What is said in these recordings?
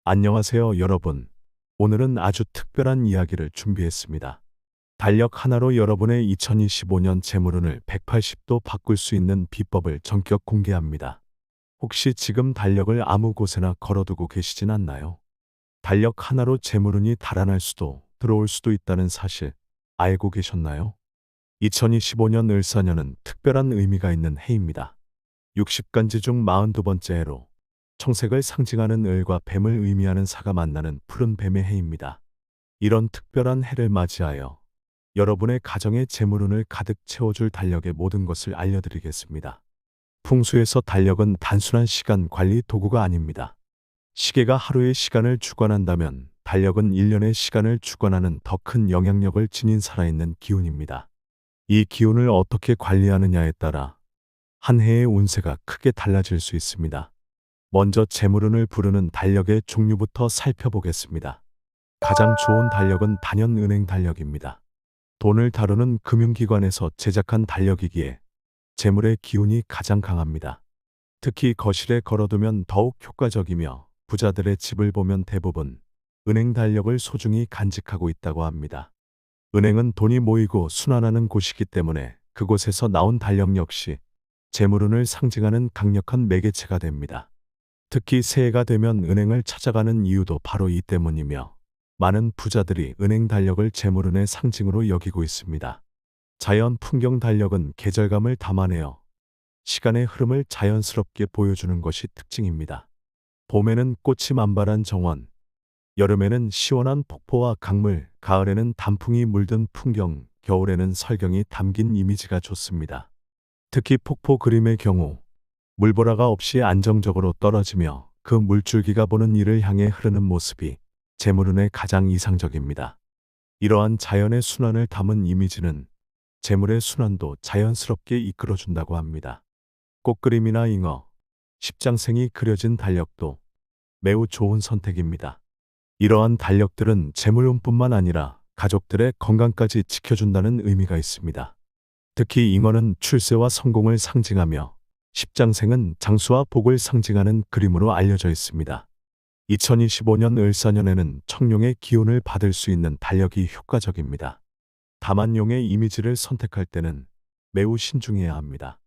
안녕하세요, 여러분. 오늘은 아주 특별한 이야기를 준비했습니다. 달력 하나로 여러분의 2025년 재물운을 180도 바꿀 수 있는 비법을 전격 공개합니다. 혹시 지금 달력을 아무 곳에나 걸어두고 계시진 않나요? 달력 하나로 재물운이 달아날 수도 들어올 수도 있다는 사실 알고 계셨나요? 2025년 을사년은 특별한 의미가 있는 해입니다. 60간지 중 42번째 해로 청색을 상징하는 을과 뱀을 의미하는 사가 만나는 푸른 뱀의 해입니다. 이런 특별한 해를 맞이하여 여러분의 가정의 재물운을 가득 채워줄 달력의 모든 것을 알려드리겠습니다. 풍수에서 달력은 단순한 시간 관리 도구가 아닙니다. 시계가 하루의 시간을 주관한다면 달력은 1년의 시간을 주관하는 더 큰 영향력을 지닌 살아있는 기운입니다. 이 기운을 어떻게 관리하느냐에 따라 한 해의 운세가 크게 달라질 수 있습니다. 먼저 재물운을 부르는 달력의 종류부터 살펴보겠습니다. 가장 좋은 달력은 단연은행 달력입니다. 돈을 다루는 금융기관에서 제작한 달력이기에 재물의 기운이 가장 강합니다. 특히 거실에 걸어두면 더욱 효과적이며 부자들의 집을 보면 대부분 은행 달력을 소중히 간직하고 있다고 합니다. 은행은 돈이 모이고 순환하는 곳이기 때문에 그곳에서 나온 달력 역시 재물운을 상징하는 강력한 매개체가 됩니다. 특히 새해가 되면 은행을 찾아가는 이유도 바로 이 때문이며 많은 부자들이 은행 달력을 재물운의 상징으로 여기고 있습니다. 자연 풍경 달력은 계절감을 담아내어 시간의 흐름을 자연스럽게 보여주는 것이 특징입니다. 봄에는 꽃이 만발한 정원, 여름에는 시원한 폭포와 강물, 가을에는 단풍이 물든 풍경, 겨울에는 설경이 담긴 이미지가 좋습니다. 특히 폭포 그림의 경우 물보라가 없이 안정적으로 떨어지며 그 물줄기가 보는 이를 향해 흐르는 모습이 재물운의 가장 이상적입니다. 이러한 자연의 순환을 담은 이미지는 재물의 순환도 자연스럽게 이끌어준다고 합니다. 꽃그림이나 잉어, 십장생이 그려진 달력도 매우 좋은 선택입니다. 이러한 달력들은 재물운뿐만 아니라 가족들의 건강까지 지켜준다는 의미가 있습니다. 특히 잉어는 출세와 성공을 상징하며 십장생은 장수와 복을 상징하는 그림으로 알려져 있습니다. 2025년 을사년에는 청룡의 기운을 받을 수 있는 달력이 효과적입니다. 다만 용의 이미지를 선택할 때는 매우 신중해야 합니다.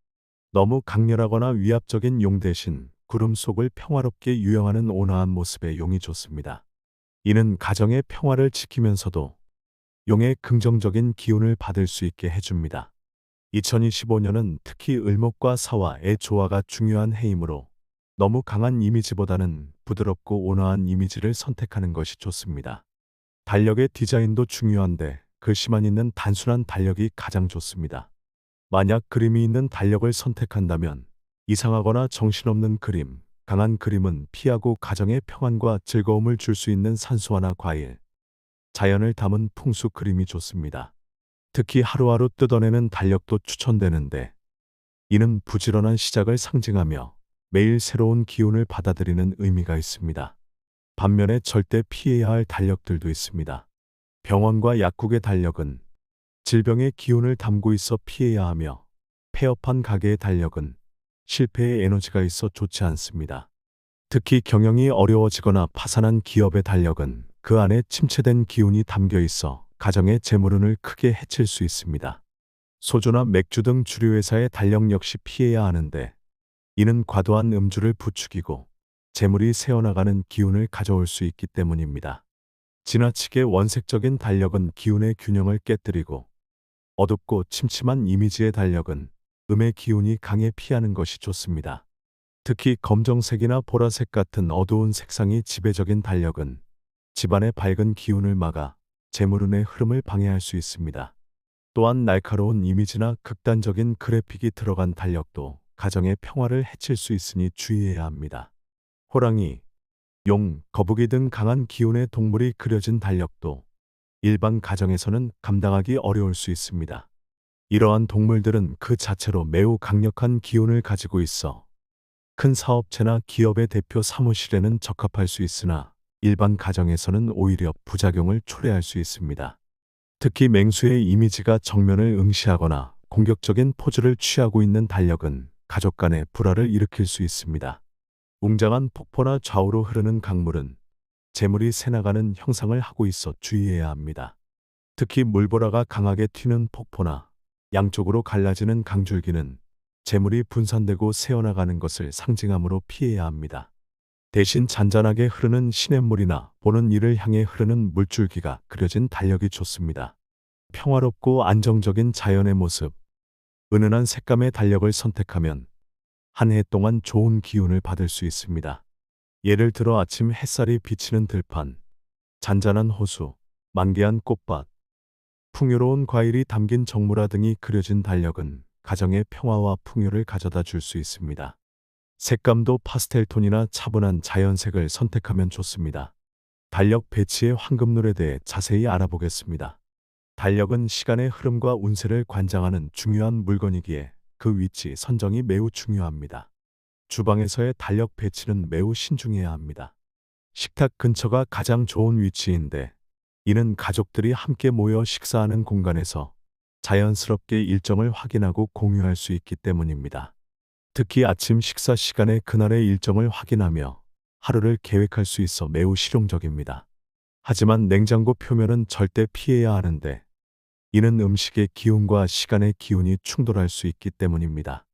너무 강렬하거나 위압적인 용 대신 구름 속을 평화롭게 유영하는 온화한 모습의 용이 좋습니다. 이는 가정의 평화를 지키면서도 용의 긍정적인 기운을 받을 수 있게 해줍니다. 2025년은 특히 을목과 사화의 조화가 중요한 해이므로 너무 강한 이미지보다는 부드럽고 온화한 이미지를 선택하는 것이 좋습니다. 달력의 디자인도 중요한데 글씨만 있는 단순한 달력이 가장 좋습니다. 만약 그림이 있는 달력을 선택한다면 이상하거나 정신없는 그림, 강한 그림은 피하고 가정의 평안과 즐거움을 줄 수 있는 산수화나 과일, 자연을 담은 풍수 그림이 좋습니다. 특히 하루하루 뜯어내는 달력도 추천되는데 이는 부지런한 시작을 상징하며 매일 새로운 기운을 받아들이는 의미가 있습니다. 반면에 절대 피해야 할 달력들도 있습니다. 병원과 약국의 달력은 질병의 기운을 담고 있어 피해야 하며 폐업한 가게의 달력은 실패의 에너지가 있어 좋지 않습니다. 특히 경영이 어려워지거나 파산한 기업의 달력은 그 안에 침체된 기운이 담겨 있어 가정의 재물운을 크게 해칠 수 있습니다. 소주나 맥주 등 주류회사의 달력 역시 피해야 하는데 이는 과도한 음주를 부추기고 재물이 새어나가는 기운을 가져올 수 있기 때문입니다. 지나치게 원색적인 달력은 기운의 균형을 깨뜨리고 어둡고 침침한 이미지의 달력은 음의 기운이 강해 피하는 것이 좋습니다. 특히 검정색이나 보라색 같은 어두운 색상이 지배적인 달력은 집안의 밝은 기운을 막아 재물운의 흐름을 방해할 수 있습니다. 또한 날카로운 이미지나 극단적인 그래픽이 들어간 달력도 가정의 평화를 해칠 수 있으니 주의해야 합니다. 호랑이, 용, 거북이 등 강한 기운의 동물이 그려진 달력도 일반 가정에서는 감당하기 어려울 수 있습니다. 이러한 동물들은 그 자체로 매우 강력한 기운을 가지고 있어 큰 사업체나 기업의 대표 사무실에는 적합할 수 있으나 일반 가정에서는 오히려 부작용을 초래할 수 있습니다. 특히 맹수의 이미지가 정면을 응시하거나 공격적인 포즈를 취하고 있는 달력은 가족 간의 불화를 일으킬 수 있습니다. 웅장한 폭포나 좌우로 흐르는 강물은 재물이 새나가는 형상을 하고 있어 주의해야 합니다. 특히 물보라가 강하게 튀는 폭포나 양쪽으로 갈라지는 강줄기는 재물이 분산되고 새어나가는 것을 상징하므로 피해야 합니다. 대신 잔잔하게 흐르는 시냇물이나 보는 이를 향해 흐르는 물줄기가 그려진 달력이 좋습니다. 평화롭고 안정적인 자연의 모습, 은은한 색감의 달력을 선택하면 한 해 동안 좋은 기운을 받을 수 있습니다. 예를 들어 아침 햇살이 비치는 들판, 잔잔한 호수, 만개한 꽃밭, 풍요로운 과일이 담긴 정물화 등이 그려진 달력은 가정의 평화와 풍요를 가져다 줄 수 있습니다. 색감도 파스텔톤이나 차분한 자연색을 선택하면 좋습니다. 달력 배치의 황금률에 대해 자세히 알아보겠습니다. 달력은 시간의 흐름과 운세를 관장하는 중요한 물건이기에 그 위치 선정이 매우 중요합니다. 주방에서의 달력 배치는 매우 신중해야 합니다. 식탁 근처가 가장 좋은 위치인데 이는 가족들이 함께 모여 식사하는 공간에서 자연스럽게 일정을 확인하고 공유할 수 있기 때문입니다. 특히 아침 식사 시간에 그날의 일정을 확인하며 하루를 계획할 수 있어 매우 실용적입니다. 하지만 냉장고 표면은 절대 피해야 하는데 이는 음식의 기운과 시간의 기운이 충돌할 수 있기 때문입니다.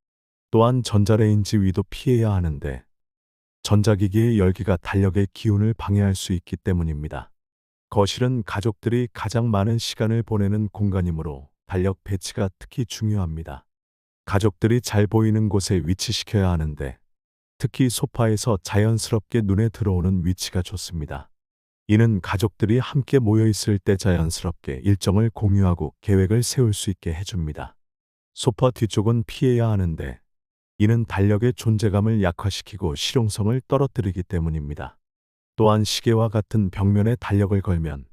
또한 전자레인지 위도 피해야 하는데 전자기기의 열기가 달력의 기운을 방해할 수 있기 때문입니다. 거실은 가족들이 가장 많은 시간을 보내는 공간이므로 달력 배치가 특히 중요합니다. 가족들이 잘 보이는 곳에 위치시켜야 하는데 특히 소파에서 자연스럽게 눈에 들어오는 위치가 좋습니다. 이는 가족들이 함께 모여 있을 때 자연스럽게 일정을 공유하고 계획을 세울 수 있게 해줍니다. 소파 뒤쪽은 피해야 하는데 이는 달력의 존재감을 약화시키고 실용성을 떨어뜨리기 때문입니다. 또한 시계와 같은 벽면에 달력을 걸면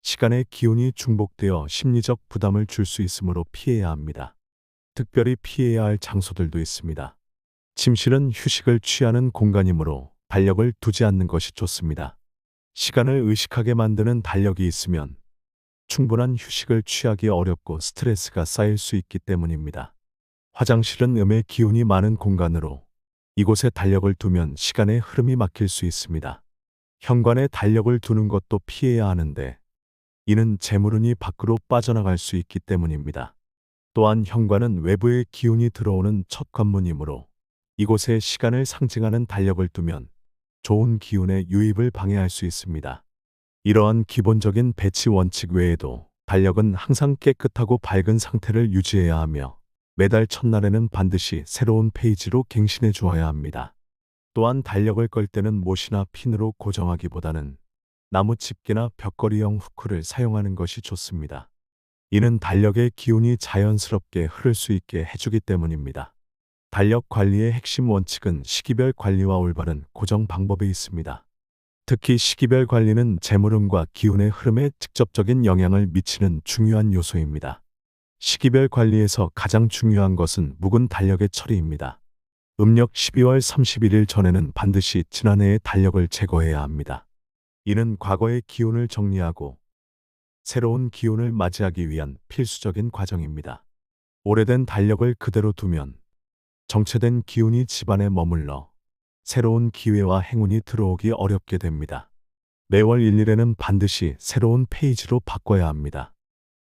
시간의 기운이 중복되어 심리적 부담을 줄 수 있으므로 피해야 합니다. 특별히 피해야 할 장소들도 있습니다. 침실은 휴식을 취하는 공간이므로 달력을 두지 않는 것이 좋습니다. 시간을 의식하게 만드는 달력이 있으면 충분한 휴식을 취하기 어렵고 스트레스가 쌓일 수 있기 때문입니다. 화장실은 음의 기운이 많은 공간으로 이곳에 달력을 두면 시간의 흐름이 막힐 수 있습니다. 현관에 달력을 두는 것도 피해야 하는데 이는 재물운이 밖으로 빠져나갈 수 있기 때문입니다. 또한 현관은 외부의 기운이 들어오는 첫 관문이므로 이곳에 시간을 상징하는 달력을 두면 좋은 기운의 유입을 방해할 수 있습니다. 이러한 기본적인 배치 원칙 외에도 달력은 항상 깨끗하고 밝은 상태를 유지해야 하며 매달 첫날에는 반드시 새로운 페이지로 갱신해 주어야 합니다. 또한 달력을 걸 때는 못이나 핀으로 고정하기보다는 나무 집게나 벽걸이형 후크를 사용하는 것이 좋습니다. 이는 달력의 기운이 자연스럽게 흐를 수 있게 해주기 때문입니다. 달력 관리의 핵심 원칙은 시기별 관리와 올바른 고정 방법에 있습니다. 특히 시기별 관리는 재물운과 기운의 흐름에 직접적인 영향을 미치는 중요한 요소입니다. 시기별 관리에서 가장 중요한 것은 묵은 달력의 처리입니다. 음력 12월 31일 전에는 반드시 지난해의 달력을 제거해야 합니다. 이는 과거의 기운을 정리하고 새로운 기운을 맞이하기 위한 필수적인 과정입니다. 오래된 달력을 그대로 두면 정체된 기운이 집안에 머물러 새로운 기회와 행운이 들어오기 어렵게 됩니다. 매월 1일에는 반드시 새로운 페이지로 바꿔야 합니다.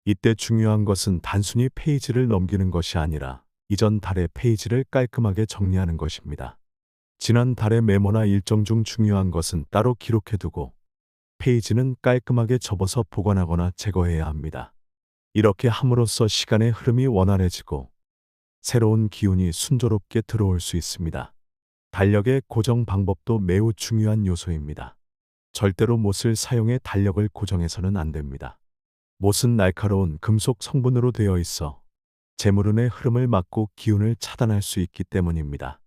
이때 중요한 것은 단순히 페이지를 넘기는 것이 아니라 이전 달의 페이지를 깔끔하게 정리하는 것입니다. 지난 달의 메모나 일정 중 중요한 것은 따로 기록해두고 페이지는 깔끔하게 접어서 보관하거나 제거해야 합니다. 이렇게 함으로써 시간의 흐름이 원활해지고 새로운 기운이 순조롭게 들어올 수 있습니다. 달력의 고정 방법도 매우 중요한 요소입니다. 절대로 못을 사용해 달력을 고정해서는 안 됩니다. 못은 날카로운 금속 성분으로 되어 있어 재물운의 흐름을 막고 기운을 차단할 수 있기 때문입니다.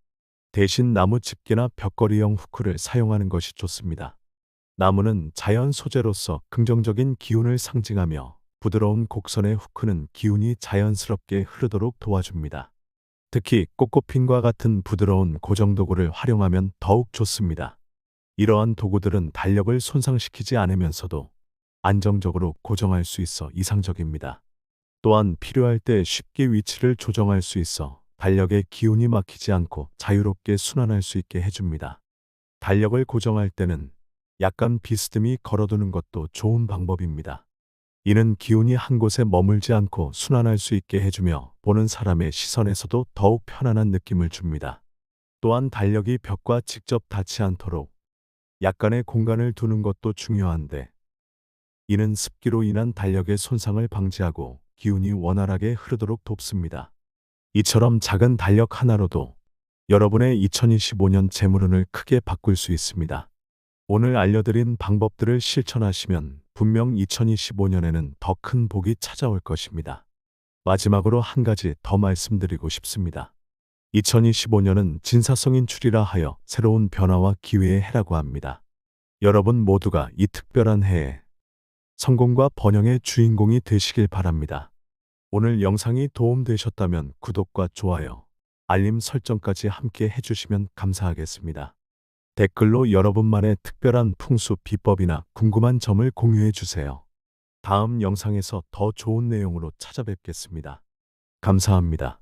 대신 나무 집게나 벽걸이형 후크를 사용하는 것이 좋습니다. 나무는 자연 소재로서 긍정적인 기운을 상징하며 부드러운 곡선의 후크는 기운이 자연스럽게 흐르도록 도와줍니다. 특히 꼬꼬핀과 같은 부드러운 고정 도구를 활용하면 더욱 좋습니다. 이러한 도구들은 달력을 손상시키지 않으면서도 안정적으로 고정할 수 있어 이상적입니다. 또한 필요할 때 쉽게 위치를 조정할 수 있어 달력의 기운이 막히지 않고 자유롭게 순환할 수 있게 해줍니다. 달력을 고정할 때는 약간 비스듬히 걸어두는 것도 좋은 방법입니다. 이는 기운이 한 곳에 머물지 않고 순환할 수 있게 해주며 보는 사람의 시선에서도 더욱 편안한 느낌을 줍니다. 또한 달력이 벽과 직접 닿지 않도록 약간의 공간을 두는 것도 중요한데, 이는 습기로 인한 달력의 손상을 방지하고 기운이 원활하게 흐르도록 돕습니다. 이처럼 작은 달력 하나로도 여러분의 2025년 재물운을 크게 바꿀 수 있습니다. 오늘 알려드린 방법들을 실천하시면 분명 2025년에는 더 큰 복이 찾아올 것입니다. 마지막으로 한 가지 더 말씀드리고 싶습니다. 2025년은 진사성인출이라 하여 새로운 변화와 기회의 해라고 합니다. 여러분 모두가 이 특별한 해에 성공과 번영의 주인공이 되시길 바랍니다. 오늘 영상이 도움되셨다면 구독과 좋아요, 알림 설정까지 함께 해주시면 감사하겠습니다. 댓글로 여러분만의 특별한 풍수 비법이나 궁금한 점을 공유해 주세요. 다음 영상에서 더 좋은 내용으로 찾아뵙겠습니다. 감사합니다.